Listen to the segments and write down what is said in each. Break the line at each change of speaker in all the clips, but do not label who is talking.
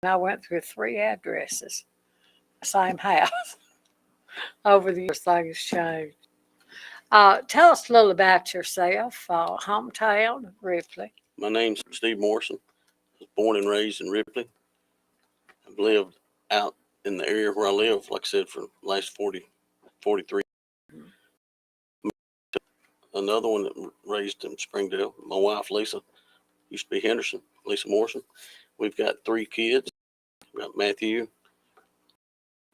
I went through 3 addresses, same house. Over the years, things changed. Tell us a little about yourself, hometown, Ripley.
My name's Steve Morrison. I was born and raised in Ripley. I've lived out in the area where I live, like I said, for the last 43. Another one that raised in Springdale. My wife, Lisa, used to be Henderson, Lisa Morrison. We've got 3 kids. We've got Matthew,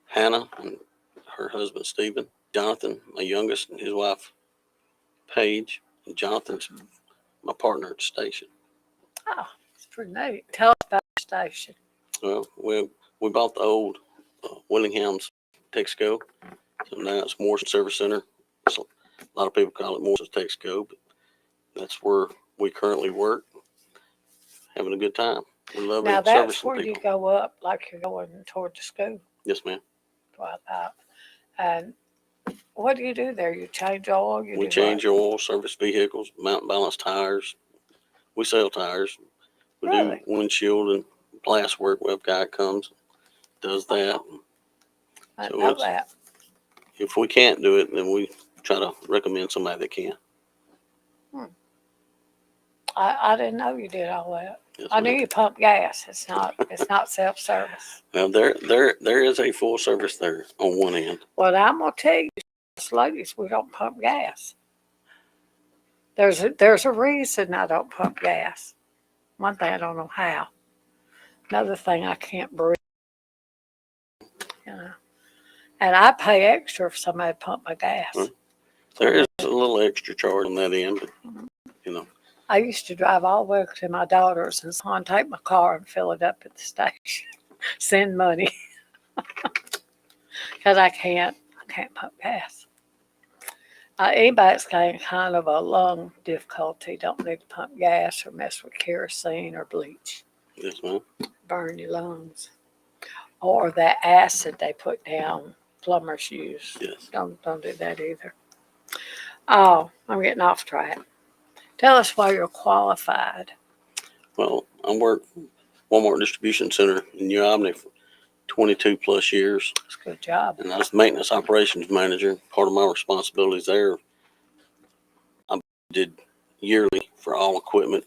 Hannah, and her husband, Stephen. Jonathan, my youngest, and his wife, Paige. And Jonathan's my partner at the station.
Oh, it's pretty neat. Tell us about the station.
Well, we bought the old Willingham's Texaco. So now it's Morrison Service Center. So a lot of people call it Morrison Texaco, but that's where we currently work. Having a good time. We love
Now
it.
that's where you go up, like you're going toward the school.
Yes, ma'am.
Right up. And what do you do there? You change oil?
We change oil, service vehicles, mountain balance tires. We sell tires. We
Really?
do windshield and glass work. We have a guy that comes, does that.
I
So
know that.
If we can't do it, then we try to recommend somebody that can.
I didn't know you did all that.
Yes,
I knew
ma'am.
you pump gas. It's not self-service.
Now there is a full service there on one end.
Well, I'm gonna tell you, ladies, we don't pump gas. There's a reason I don't pump gas. One thing I don't know how. Another thing I can't breathe. You know, and I pay extra if somebody pump my gas.
Huh? There is a little extra charge on that end, but you know.
I used to drive all the way to my daughter's and so on, take my car and fill it up at the station, send money, because I can't pump gas. Anybody that's got any kind of a lung difficulty don't need to pump gas or mess with kerosene or bleach.
Yes, ma'am.
Burn your lungs. Or that acid they put down plumbers use.
Yes.
Don't do that either. Oh, I'm getting off track. Tell us why you're qualified.
Well, I worked Walmart Distribution Center in New Albany for 22 plus years.
It's a good job.
And I was the maintenance operations manager. Part of my responsibilities there, I did yearly for all equipment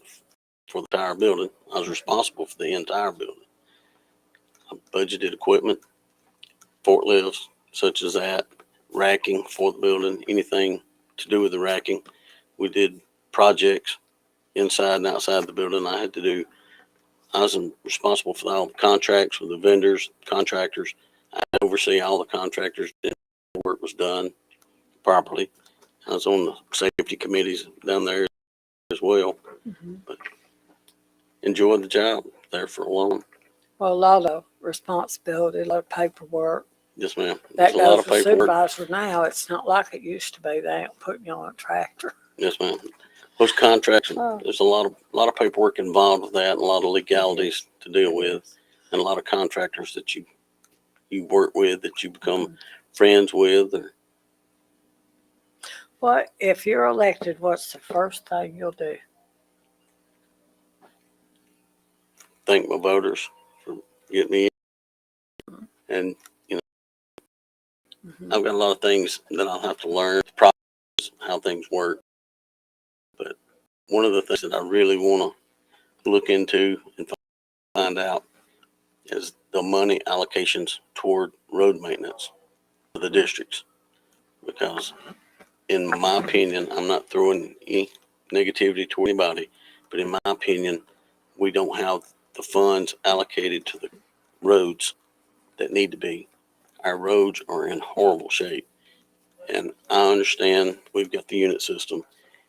for the entire building. I was responsible for the entire building. I budgeted equipment, forklifts such as that, racking for the building, anything to do with the racking. We did projects inside and outside the building. I was responsible for all the contracts with the vendors, contractors. I oversee all the contractors that the work was done properly. I was on the safety committees down there as well.
Mm-hmm.
But enjoyed the job there for a long.
Well, a lot of responsibility, a lot of paperwork.
Yes, ma'am.
That
There's a lot
goes
of
to
paperwork.
supervisor now. It's not like it used to be. They ain't putting you on a tractor.
Yes, ma'am. Those contracts,
Oh.
there's a lot of paperwork involved with that, and a lot of legalities to deal with, and a lot of contractors that you work with that you become friends with.
What if you're elected? What's the first thing you'll do?
Thank my voters for getting me in, and
Mm-hmm.
I've got a lot of things that I'll have to learn, the process, how things work. But one of the things that I really want to look into and find out is the money allocations toward road maintenance for the districts. Because in my opinion, I'm not throwing any negativity to anybody, but in my opinion, we don't have the funds allocated to the roads that need to be. Our roads are in horrible shape. And I understand we've got the unit system,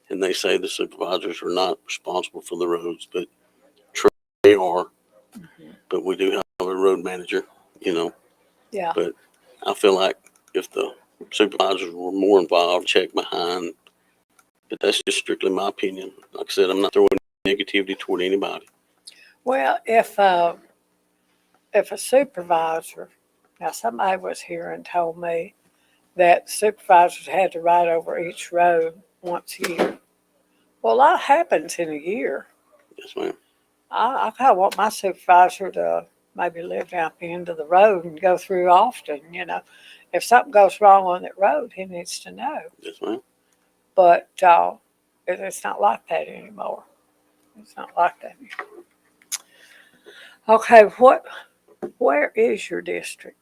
and they say the supervisors are not responsible for the roads, but true, they are.
Mm-hmm.
But we do have a road manager,
Yeah.
But I feel like if the supervisors were more involved, check behind, but that's just strictly my opinion. Like I said, I'm not throwing negativity toward anybody.
Well, if a supervisor, now somebody was here and told me that supervisors had to ride over each road once a year. Well, a lot happens in a year.
Yes, ma'am.
I kind of want my supervisor to maybe live down the end of the road and go through often, If something goes wrong on that road, he needs to know.
Yes, ma'am.
But it's not like that anymore. It's not like that anymore. Okay, where is your district?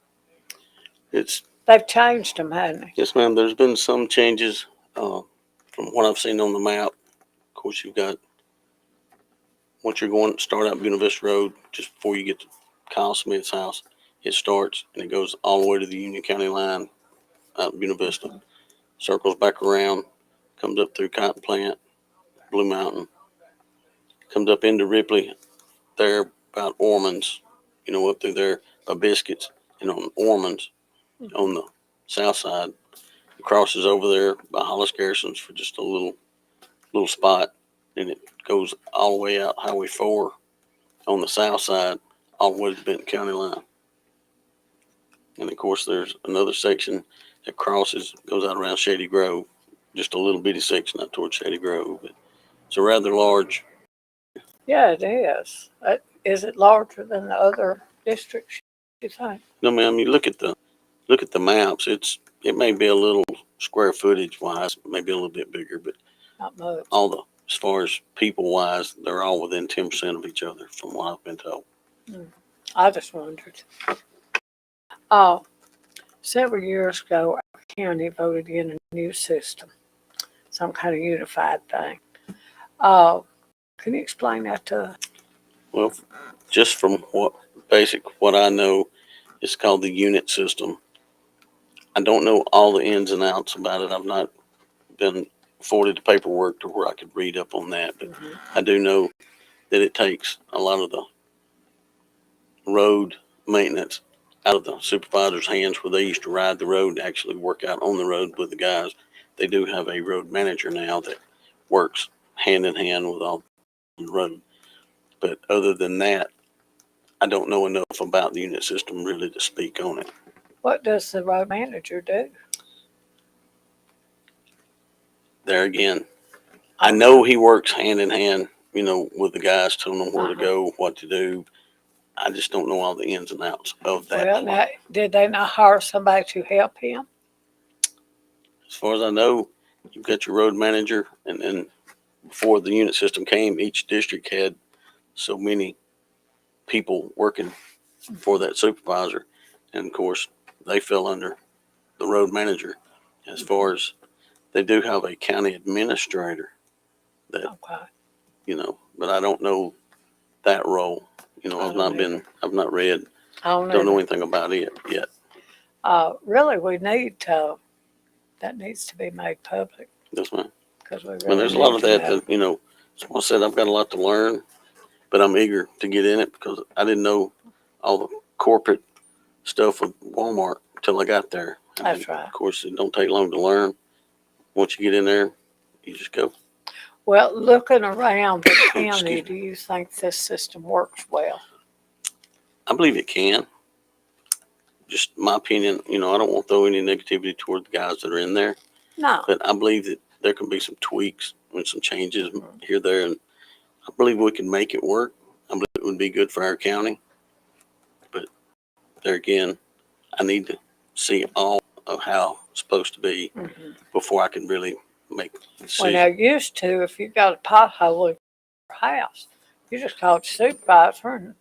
They've changed them, haven't they?
Yes, ma'am. There's been some changes from what I've seen on the map. Of course, you've got, once you're going to start up Buena Vista Road, just before you get to Kyle Smith's house, it starts and it goes all the way to the Union County line out in Buena Vista, circles back around, comes up through Cotton Plant, Blue Mountain, comes up into Ripley, there about Ormond's, up through there by Biscuits, and on Ormond's on the south side. It crosses over there by Hollis Garrison's for just a little spot, and it goes all the way out Highway 4 on the south side, all the way to the Benton County line. And of course, there's another section that goes out around Shady Grove, just a little bitty section out towards Shady Grove. But it's a rather large.
Yeah, it is. Is it larger than the other districts, you think?
No, ma'am. You look at the maps. It may be a little square footage wise, maybe a little bit bigger, but
not much.
As far as people wise, they're all within 10% of each other, from what I've been told.
I just wondered. Several years ago, our county voted in a new system, some kind of unified thing. Can you explain that to us?
Well, just from what I know, it's called the unit system. I don't know all the ins and outs about it. I've not been afforded the paperwork to where I could read up on that, but I do know that it takes a lot of the road maintenance out of the supervisor's hands, where they used to ride the road and actually work out on the road with the guys. They do have a road manager now that works hand in hand with all the road. But other than that, I don't know enough about the unit system really to speak on it.
What does the road manager do?
There again, I know he works hand in hand, with the guys, telling them where to go, what to do. I just don't know all the ins and outs of that.
Well, now, did they not hire somebody to help him?
As far as I know, you've got your road manager, and then before the unit system came, each district had so many people working for that supervisor, and of course, they fell under the road manager. As far as they do have a county administrator that, but I don't know that role. I've not read, don't know anything about it yet.
Really, that needs to be made public.
Yes, ma'am.
Because
there's a lot of that, as I said, I've got a lot to learn, but I'm eager to get in it because I didn't know all the corporate stuff with Walmart until I got there.
That's right.
Of course, it don't take long to learn. Once you get in there, you just go.
Well, looking around the county, do you think this system works well?
I believe it can. Just my opinion, I don't want to throw any negativity toward the guys that are in there.
No.
But I believe that there can be some tweaks and some changes here, there, and I believe we can make it work. I believe it would be good for our county. But there again, I need to see all of how it's supposed to be before I can really make a decision.
Well, now, used to, if you got a pothole in your house, you just called the supervisor, and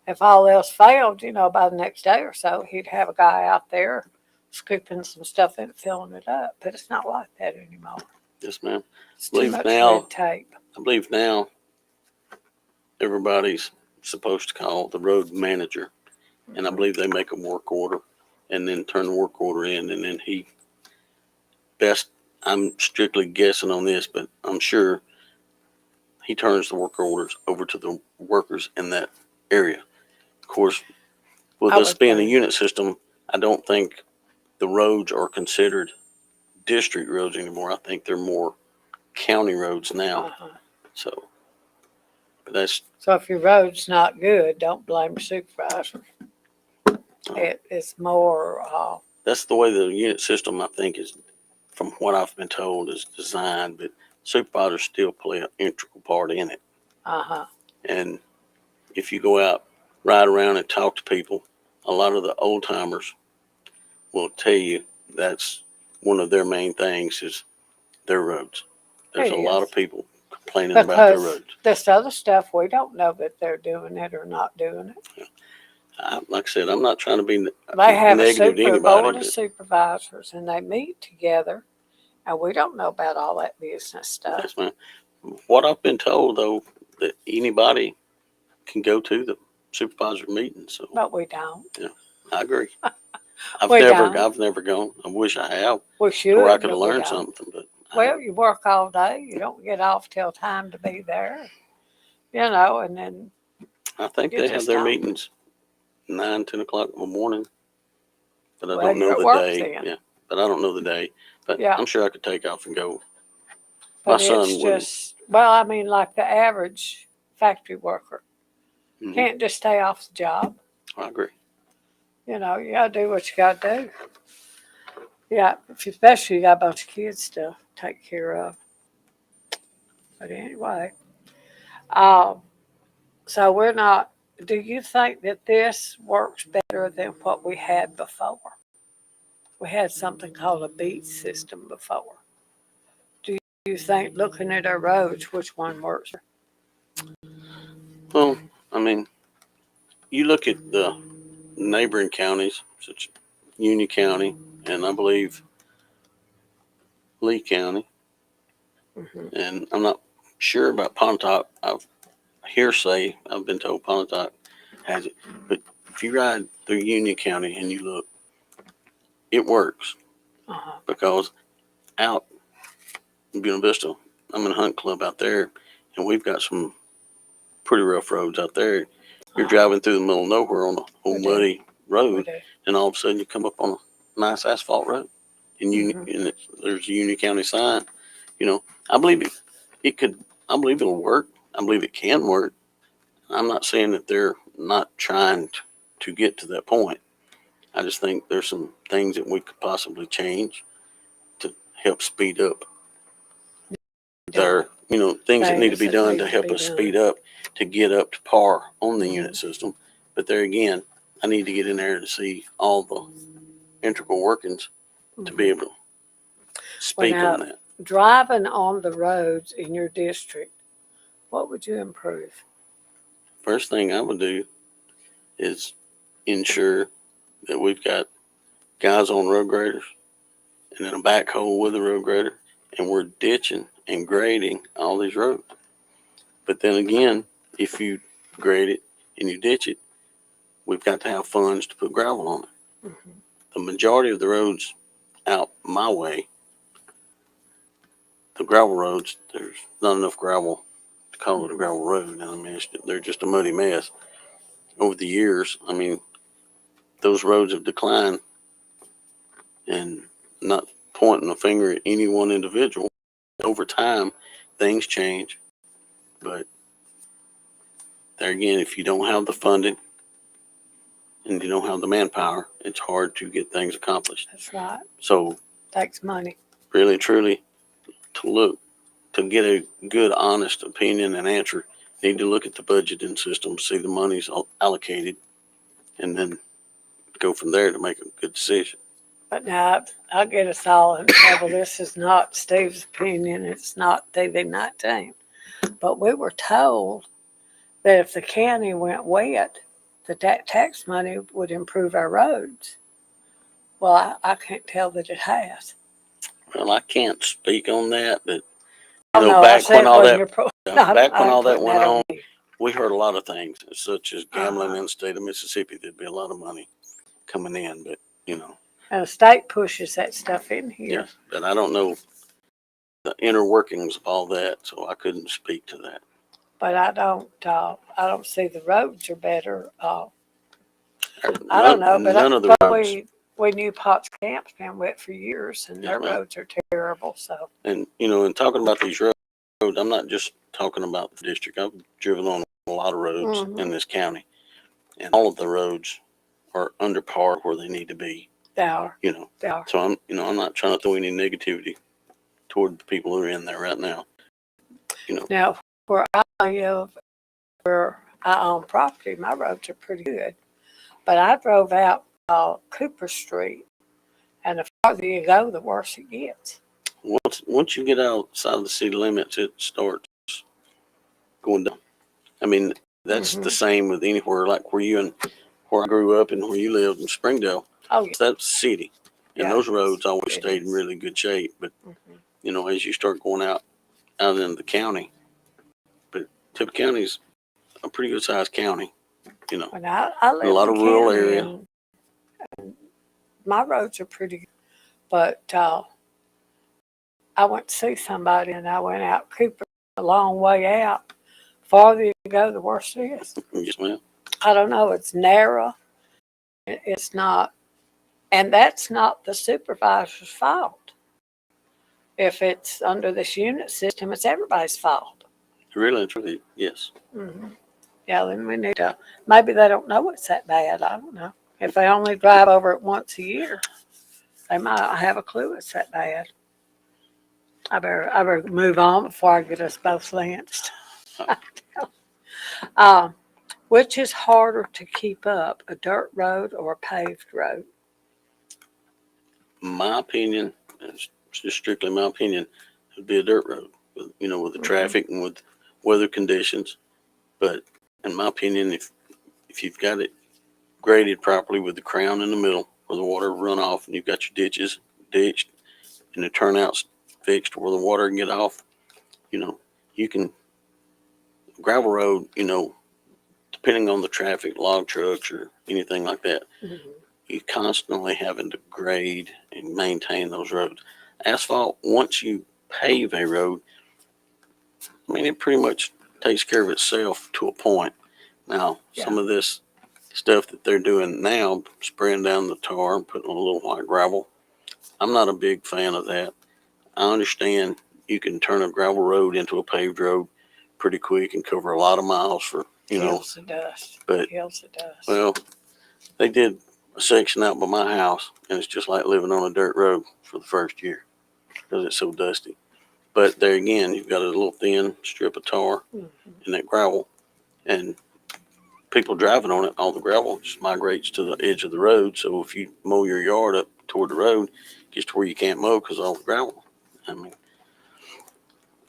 if all else failed, by the next day or so, he'd have a guy out there scooping some stuff in, filling it up. But it's not like that anymore.
Yes, ma'am.
It's too much red tape.
I believe now everybody's supposed to call the road manager, and I believe they make a work order and then turn the work order in, and then I'm strictly guessing on this, but I'm sure he turns the work orders over to the workers in that area. Of course, with us being a unit system, I don't think the roads are considered district roads anymore. I think they're more county roads now. So
if your road's not good, don't blame the supervisor. It's more.
That's the way the unit system, I think, is, from what I've been told, is designed. But supervisors still play an integral part in it. And if you go out ride around and talk to people, a lot of the old timers will tell you that's one of their main things is their roads. There's a lot of people complaining about their roads.
This other stuff, we don't know that they're doing it or not doing it.
Like I said, I'm not trying to be
They have a
negative to
board
anybody.
of supervisors, and they meet together, and we don't know about all that business stuff.
Yes, ma'am. What I've been told, though, that anybody can go to the supervisor meeting. So,
But we don't.
yeah, I agree. I've
We
never gone. I wish I have,
We should.
where I could
but
learn
we don't.
something. But
Well, you work all day. You don't get off till time to be there. And then
I think
you
they have
just
their
don't.
meetings 9, 10 o'clock in the morning. But I
Well,
don't know
you're at
the
work
day.
then.
Yeah, but I don't know the day. But
Yeah.
I'm sure I could take off and go.
But
My son
it's
wouldn't.
just, well, I mean, like the average factory worker
Mhm.
can't just stay off the job.
I agree.
You gotta do what you gotta do. Yeah, especially you got a bunch of kids to take care of. But anyway, so we're not. Do you think that this works better than what we had before? We had something called a beat system before. Do you think, looking at our roads, which one works?
Well, I mean, you look at the neighboring counties, such as Union County and I believe Lee County,
Mm-hmm.
and I'm not sure about Pontotoc. I've hearsay. I've been told Pontotoc has it, but if you ride through Union County and you look, it works
Uh-huh.
because out in Buena Vista, I'm in a hunt club out there, and we've got some pretty rough roads out there. You're driving through the middle of nowhere on a whole muddy road, and all of a sudden you come up on a nice asphalt road, and there's a Union County sign. I believe it could. I believe it'll work. I believe it can work. I'm not saying that they're not trying to get to that point. I just think there's some things that we could possibly change to help speed up their, things that need to be done to help us speed up to get up to par on the unit system. But there again, I need to get in there to see all the integral workings to be able to speak on that.
Driving on the roads in your district, what would you improve?
First thing I would do is ensure that we've got guys on road graders and then a backhoe with a road grader, and we're ditching and grading all these roads. But then again, if you grade it and you ditch it, we've got to have funds to put gravel on it.
Mm-hmm.
The majority of the roads out my way, the gravel roads, there's not enough gravel to call it a gravel road. I mean, they're just a muddy mess. Over the years, I mean, those roads have declined, and not pointing a finger at any one individual. Over time, things change. But there again, if you don't have the funding and you don't have the manpower, it's hard to get things accomplished.
That's right.
So,
takes money.
Really, truly, to get a good, honest opinion and answer, need to look at the budgeting system, see the money's allocated, and then go from there to make a good decision.
But now I'll get us all in trouble. This is not Steve's opinion. It's not TV-19. But we were told that if the county went wet, that tax money would improve our roads. Well, I can't tell that it has.
Well, I can't speak on that, but
back when all that
went on, we heard a lot of things, such as gambling in the state of Mississippi. There'd be a lot of money coming in, but
and the state pushes that stuff in here.
Yes, but I don't know the inner workings of all that, so I couldn't speak to that.
But I don't see the roads are better. I don't know, but
none of the roads.
We knew Potts Camp's been wet for years, and their roads are terrible. So,
and and talking about these roads, I'm not just talking about the district. I've driven on a lot of roads in this county, and all of the roads are under par where they need to be.
They are. They are.
So I'm not trying to throw any negativity toward the people who are in there right now.
Now, where I live, where I own property. My roads are pretty good. But I drove out Cooper Street, and the farther you go, the worse it gets.
Once you get outside of the city limits, it starts going down. I mean, that's the same with anywhere, like where I grew up and where you lived in Springdale.
Oh, yeah.
That's city. And
Yeah.
those roads always
It
stayed in
is.
really good shape. But,
Mhm.
as you start going out into the county, but Tippah County's a pretty good sized county,
And I
in a
live
lot
in
of rural
county,
area.
and my roads are pretty good. But I went to see somebody, and I went out Cooper a long way out. Farther you go, the worse it is.
Yes, ma'am.
I don't know. It's narrow. It's not, and that's not the supervisor's fault. If it's under this unit system, it's everybody's fault.
Really and truly, yes.
Mm-hmm. Yeah, then we need to. Maybe they don't know it's that bad. I don't know. If they only drive over it once a year, they might not have a clue it's that bad. I better move on before I get us both lynched. Which is harder to keep up, a dirt road or a paved road?
My opinion, it's just strictly my opinion, would be a dirt road, with the traffic and with weather conditions. But in my opinion, if you've got it graded properly with the crown in the middle where the water run off, and you've got your ditches ditched and the turnouts fixed where the water can get off, you can gravel road, depending on the traffic, log trucks or anything like that, you constantly having to grade and maintain those roads. Asphalt, once you pave a road, I mean, it pretty much takes care of itself to a point. Now, some of this stuff that they're doing now, spraying down the tar and putting on a little white gravel, I'm not a big fan of that. I understand you can turn a gravel road into a paved road pretty quick and cover a lot of miles for,
Hills of dust.
but,
Hills of dust.
well, they did a section out by my house, and it's just like living on a dirt road for the first year because it's so dusty. But there again, you've got a little thin strip of tar in that gravel, and people driving on it, all the gravel just migrates to the edge of the road. So if you mow your yard up toward the road, it gets to where you can't mow because of all the gravel. I mean,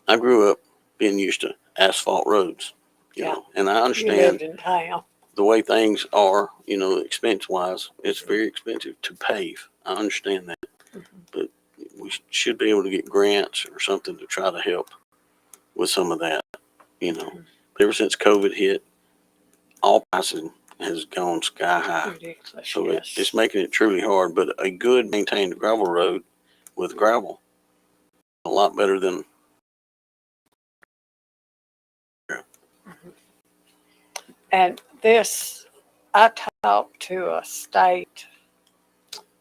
I grew up being used to asphalt roads, and I
You
understand
lived in town.
the way things are, expense wise, it's very expensive to pave. I understand that. But we should be able to get grants or something to try to help with some of that, Ever since COVID hit, all pricing has gone sky high.
Ridiculous.
So
Yes.
it's making it truly hard. But a good maintained gravel road with gravel, a lot better than.
And this, I talked to a state,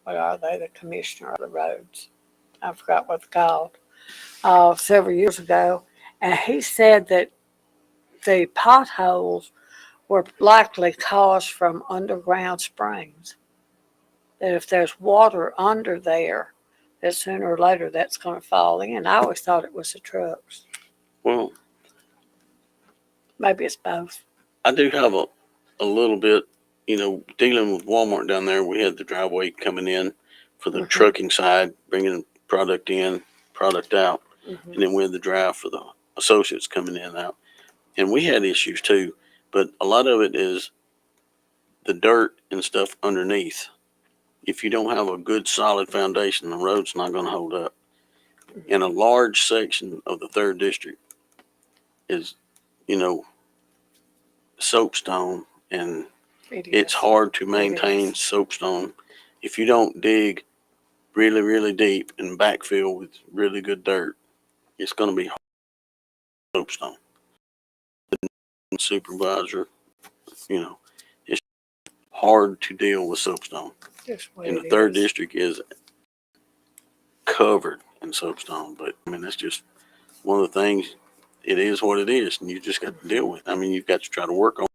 what are they, the commissioner of the roads? I forgot what it's called, several years ago. And he said that the potholes were likely caused from underground springs. That if there's water under there, that sooner or later that's going to fall in. I always thought it was the trucks.
Well,
Maybe it's both.
I do have a little bit, dealing with Walmart down there. We had the driveway coming in for the trucking side, bringing product in, product out. And then we had the drive for the associates coming in and out. And we had issues too, but a lot of it is the dirt and stuff underneath. If you don't have a good solid foundation, the road's not going to hold up. And a large section of the 3rd District is, soapstone, and it's hard to maintain soapstone if you don't dig really, really deep and backfill with really good dirt. It's going to be hard soapstone. The supervisor, it's hard to deal with soapstone. And the 3rd District is covered in soapstone. But I mean, that's just one of the things. It is what it is, and you just got to deal with it. I mean, you've got to try to work on